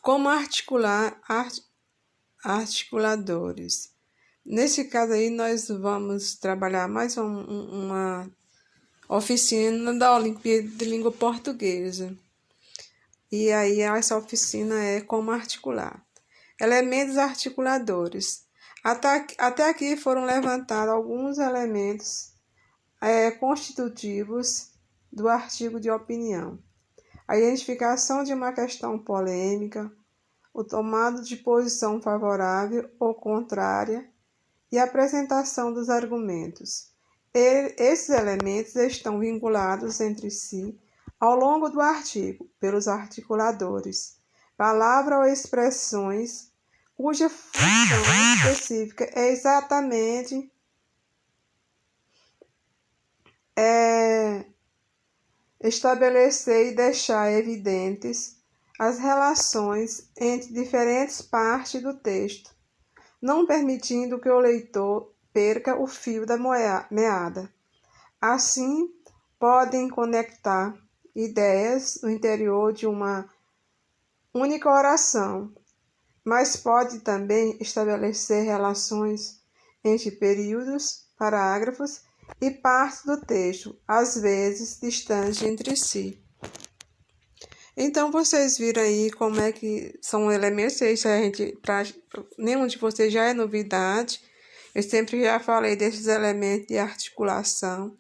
Como articular articuladores. Nesse caso aí, nós vamos trabalhar mais uma oficina da Olimpíada de Língua Portuguesa. E aí, essa oficina é como articular. Elementos articuladores. Até aqui foram levantados alguns elementos constitutivos do artigo de opinião. A identificação de uma questão polêmica, o tomado de posição favorável ou contrária e a apresentação dos argumentos. Esses elementos estão vinculados entre si ao longo do artigo pelos articuladores, palavras ou expressões cuja função específica é exatamente estabelecer e deixar evidentes as relações entre diferentes partes do texto, não permitindo que o leitor perca o fio da meada. Assim, podem conectar ideias no interior de uma única oração, mas pode também estabelecer relações entre períodos, parágrafos e partes do texto, às vezes distantes entre si. Então, vocês viram aí como é que são elementos, isso nenhum de vocês já é novidade. Eu sempre já falei desses elementos de articulação.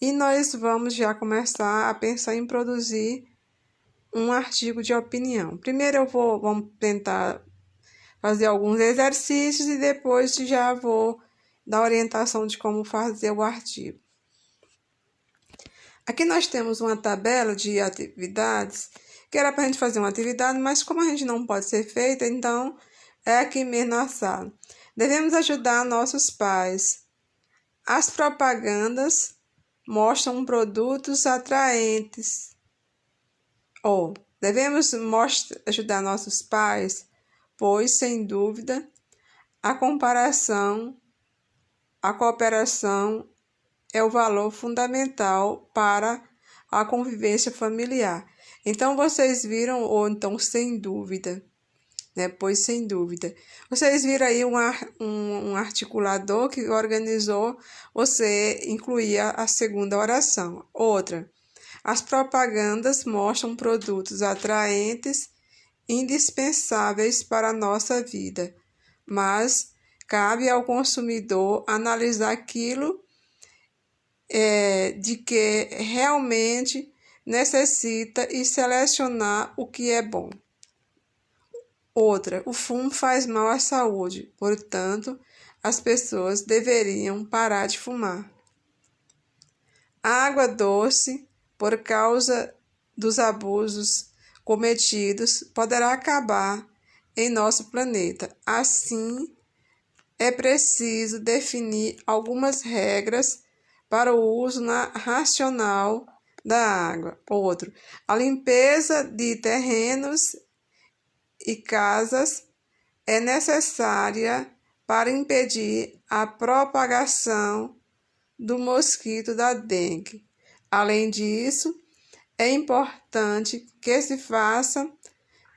E nós vamos já começar a pensar em produzir um artigo de opinião. Primeiro vamos tentar fazer alguns exercícios e depois já vou dar orientação de como fazer o artigo. Aqui nós temos uma tabela de atividades, que era para a gente fazer uma atividade, mas como a gente não pode ser feita, então é aqui mesmo na sala. Devemos ajudar nossos pais. As propagandas mostram produtos atraentes. Devemos ajudar nossos pais, pois, sem dúvida, a cooperação é o valor fundamental para a convivência familiar. Então, vocês viram, ou então, sem dúvida, né? Pois, sem dúvida. Vocês viram aí um articulador que organizou, você incluía a segunda oração. Outra, as propagandas mostram produtos atraentes, indispensáveis para a nossa vida, mas cabe ao consumidor analisar aquilo de que realmente necessita e selecionar o que é bom. Outra, o fumo faz mal à saúde, portanto, as pessoas deveriam parar de fumar. A água doce, por causa dos abusos cometidos, poderá acabar em nosso planeta. Assim, é preciso definir algumas regras para o uso racional da água. Outro, a limpeza de terrenos e casas é necessária para impedir a propagação do mosquito da dengue. Além disso, é importante que se façam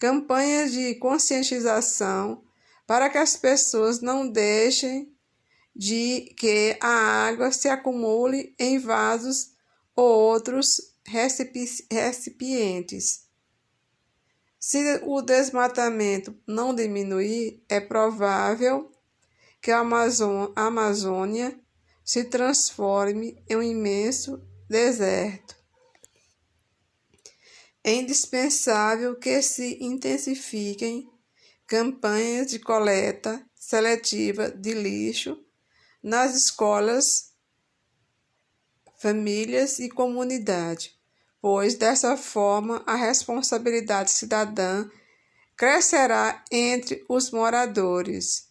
campanhas de conscientização para que as pessoas não deixem de que a água se acumule em vasos ou outros recipientes. Se o desmatamento não diminuir, é provável que a Amazônia se transforme em um imenso deserto. É indispensável que se intensifiquem campanhas de coleta seletiva de lixo nas escolas, famílias e comunidade, pois dessa forma a responsabilidade cidadã crescerá entre os moradores.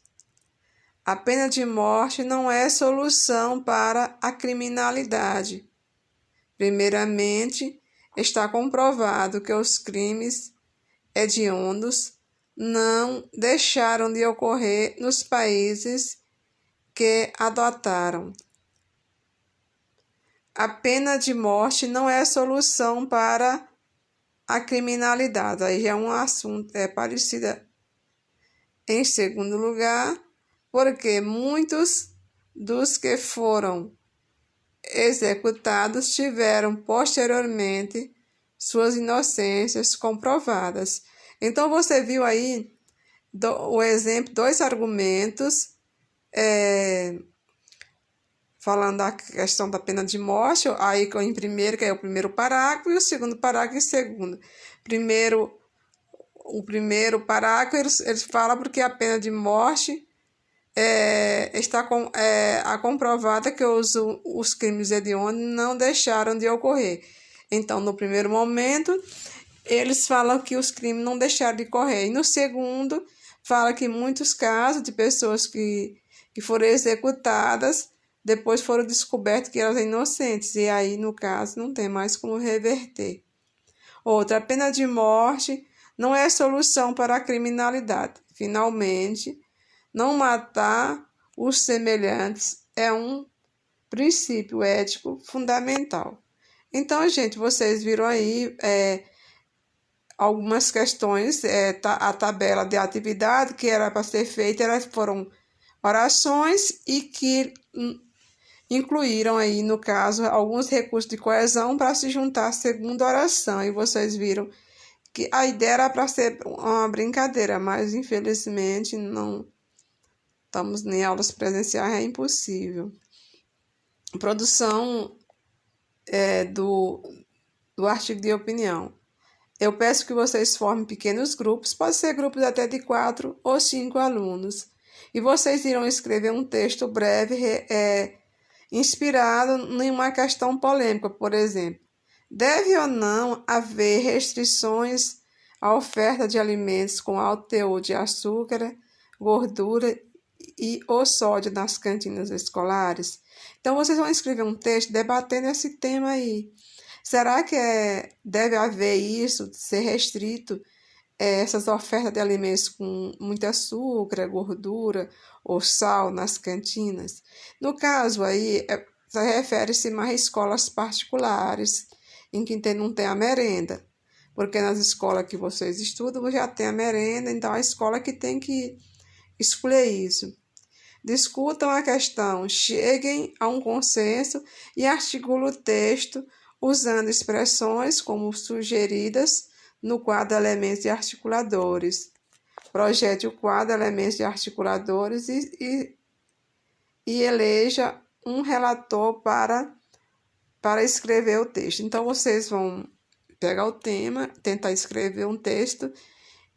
A pena de morte não é solução para a criminalidade. Primeiramente, está comprovado que os crimes hediondos não deixaram de ocorrer nos países que adotaram. A pena de morte não é solução para A criminalidade, aí já é um assunto parecido em segundo lugar, porque muitos dos que foram executados tiveram posteriormente suas inocências comprovadas. Então você viu aí o exemplo, dois argumentos falando da questão da pena de morte, aí em primeiro, que é o primeiro parágrafo, e o segundo parágrafo em segundo. O primeiro parágrafo, eles falam porque a pena de morte está comprovada que os crimes hediondos não deixaram de ocorrer. Então, no primeiro momento, eles falam que os crimes não deixaram de ocorrer. E no segundo, fala que muitos casos de pessoas que foram executadas, depois foram descobertos que eram inocentes. E aí, no caso, não tem mais como reverter. Outra, a pena de morte não é solução para a criminalidade. Finalmente, não matar os semelhantes é um princípio ético fundamental. Então, gente, vocês viram aí algumas questões, a tabela de atividade que era para ser feita, foram orações e que incluíram aí, no caso, alguns recursos de coesão para se juntar à segunda oração. E vocês viram que a ideia era para ser uma brincadeira, mas infelizmente não estamos em aulas presenciais, é impossível. Produção do artigo de opinião. Eu peço que vocês formem pequenos grupos, pode ser grupos até de 4 ou 5 alunos. E vocês irão escrever um texto breve inspirado em uma questão polêmica, por exemplo. Deve ou não haver restrições à oferta de alimentos com alto teor de açúcar, gordura e ou sódio nas cantinas escolares? Então, vocês vão escrever um texto debatendo esse tema aí. Será que deve haver isso, ser restrito, essas ofertas de alimentos com muito açúcar, gordura ou sal nas cantinas? No caso aí, refere-se mais a escolas particulares, em que não tem a merenda, porque nas escolas que vocês estudam já tem a merenda, então a escola que tem que escolher isso. Discutam a questão, cheguem a um consenso e articulem o texto usando expressões como sugeridas no quadro Elementos de Articuladores. Projete o quadro Elementos de Articuladores e eleja um relator para escrever o texto. Então, vocês vão pegar o tema, tentar escrever um texto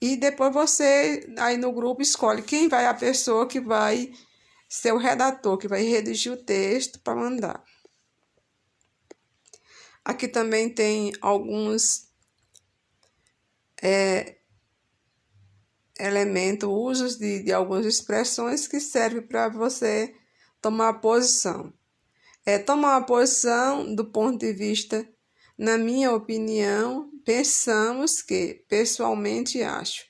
e depois você, aí no grupo, escolhe quem vai a pessoa que vai ser o redator, que vai redigir o texto para mandar. Aqui também tem alguns elementos, usos de algumas expressões que servem para você tomar posição. Tomar uma posição do ponto de vista, na minha opinião, pensamos que, pessoalmente, acho.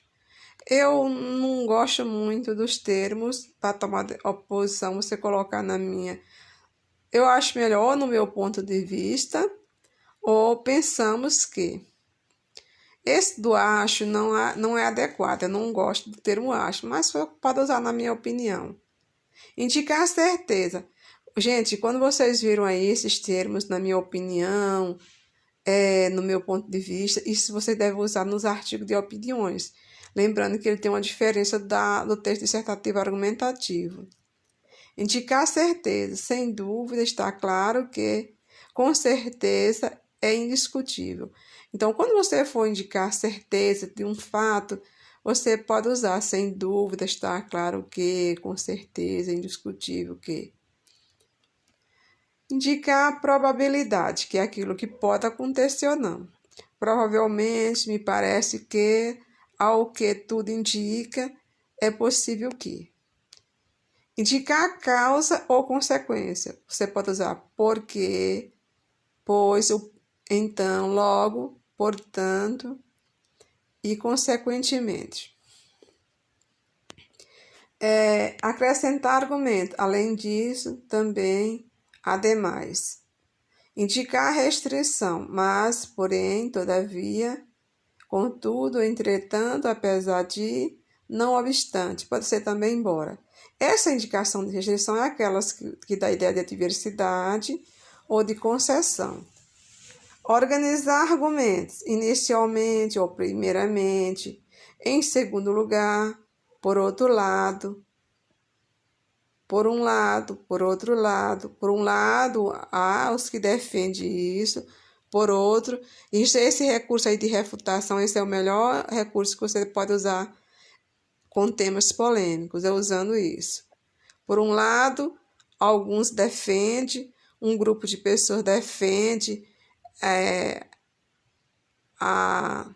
Eu não gosto muito dos termos para tomar oposição, você colocar na minha. Eu acho melhor no meu ponto de vista, ou pensamos que. Esse do acho não é adequado, eu não gosto do termo acho, mas pode usar na minha opinião. Indicar a certeza. Gente, quando vocês viram aí esses termos, na minha opinião, no meu ponto de vista, isso você deve usar nos artigos de opiniões. Lembrando que ele tem uma diferença do texto dissertativo argumentativo. Indicar a certeza, sem dúvida, está claro que, com certeza, é indiscutível. Então, quando você for indicar certeza de um fato, você pode usar sem dúvida, está claro que, com certeza, é indiscutível que. Indicar a probabilidade, que é aquilo que pode acontecer ou não. Provavelmente, me parece que, ao que tudo indica, é possível que. Indicar a causa ou consequência. Você pode usar porque, pois, então, logo, portanto e consequentemente. Acrescentar argumento. Além disso, também, ademais. Indicar restrição, mas, porém, todavia, Contudo, entretanto, apesar de, não obstante, pode ser também embora. Essa indicação de rejeição é aquelas que dá ideia de adversidade ou de concessão. Organizar argumentos, inicialmente ou primeiramente, em segundo lugar, por outro lado, por um lado, por outro lado, por um lado, há os que defendem isso, por outro, esse recurso aí de refutação, esse é o melhor recurso que você pode usar com temas polêmicos, é usando isso. Por um lado, alguns defendem, um grupo de pessoas defende a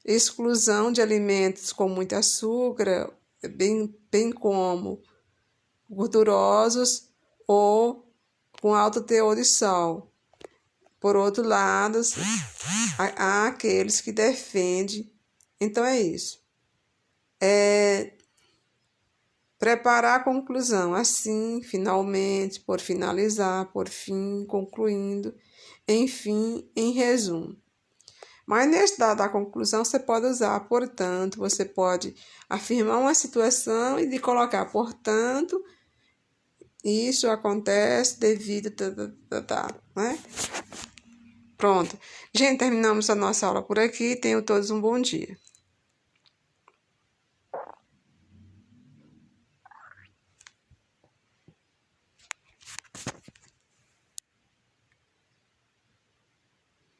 exclusão de alimentos com muito açúcar, bem como gordurosos ou com alto teor de sal. Por outro lado, há aqueles que defendem. Então é isso. Preparar a conclusão, assim, finalmente, por finalizar, por fim, concluindo, enfim, em resumo. Mas nesse dado da conclusão, você pode usar, portanto, você pode afirmar uma situação e de colocar, portanto, isso acontece devido, né? Pronto. Gente, terminamos a nossa aula por aqui. Tenham todos um bom dia.